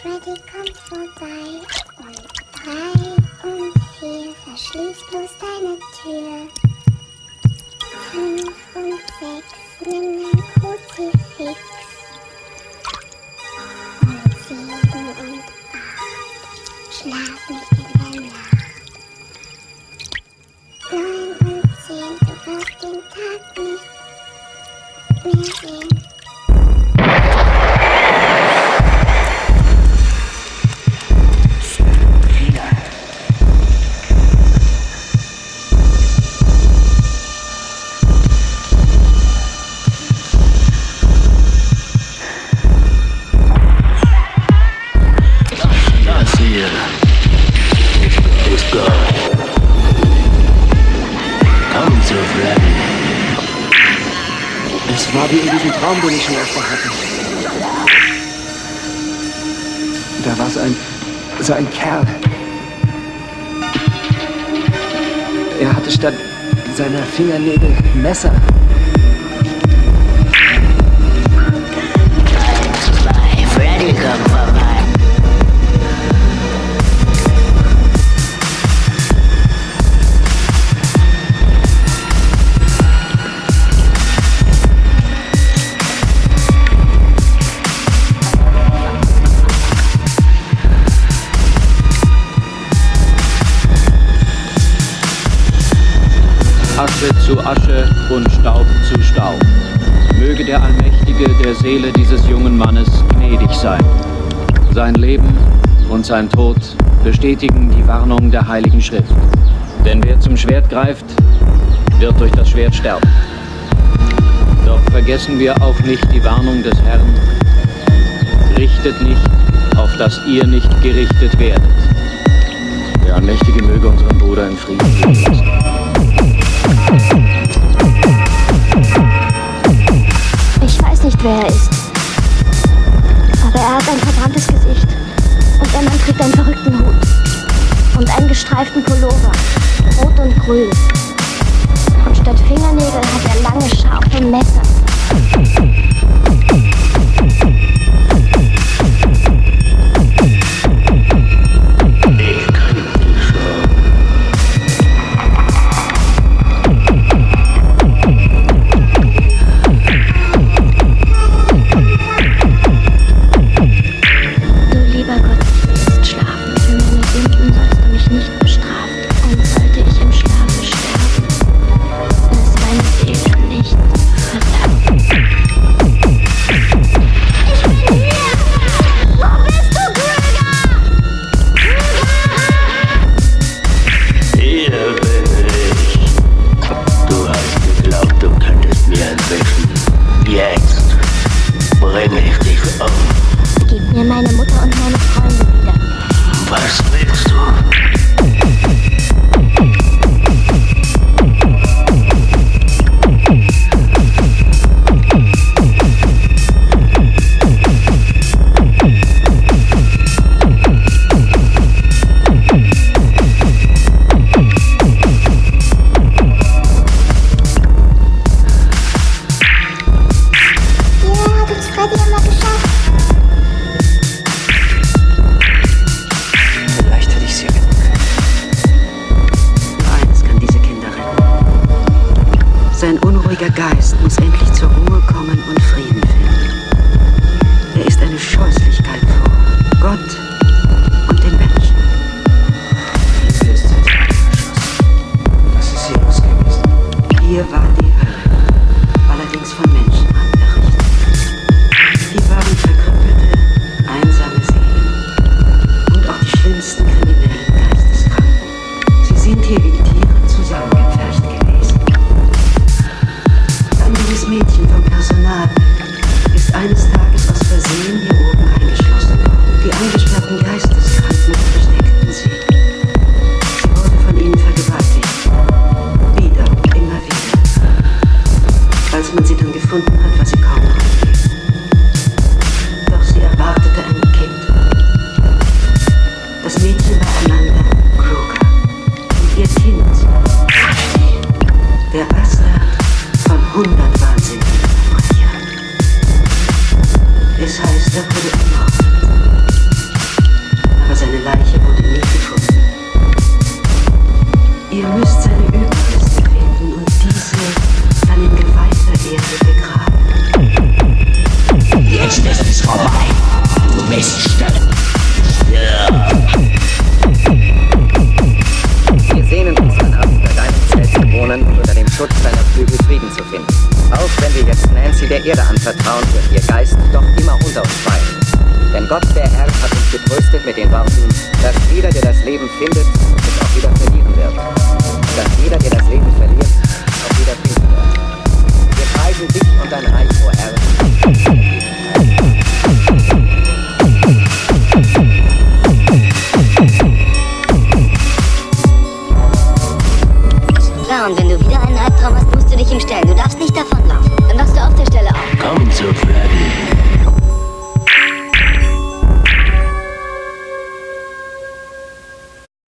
Freddy kommt vorbei. Und 3 und 4, verschließ bloß deine Tür. 5 und 6, nimm dein Kruzifix. Und 7 und 8, schlaf nicht in der Nacht. 9 und 10, du wirst den Tag nicht mehr sehen. Es war wie in diesem Traum, den ich schon öfter hatte. Da war so ein Kerl. Er hatte statt seiner Fingernägel Messer. 1, 2, Freddy kommt vorbei. Asche zu Asche und Staub zu Staub. Möge der Allmächtige der Seele dieses jungen Mannes gnädig sein. Sein Leben und sein Tod bestätigen die Warnung der Heiligen Schrift. Denn wer zum Schwert greift, wird durch das Schwert sterben. Doch vergessen wir auch nicht die Warnung des Herrn. Richtet nicht, auf dass ihr nicht gerichtet werdet. Der Allmächtige möge unseren Bruder in Frieden lassen. Ich weiß nicht, wer er ist. Aber er hat ein verbranntes Gesicht. Und der Mann trägt einen verrückten Hut. Und einen gestreiften Pullover. Rot und grün. Und statt Fingernägel hat er lange, scharfe Messer. Es heißt, er wurde ermordet. Vertrauen wird ihr Geist doch immer unter uns weilen. Denn Gott, der Herr, hat uns getröstet mit den Worten, dass jeder, der das Leben findet,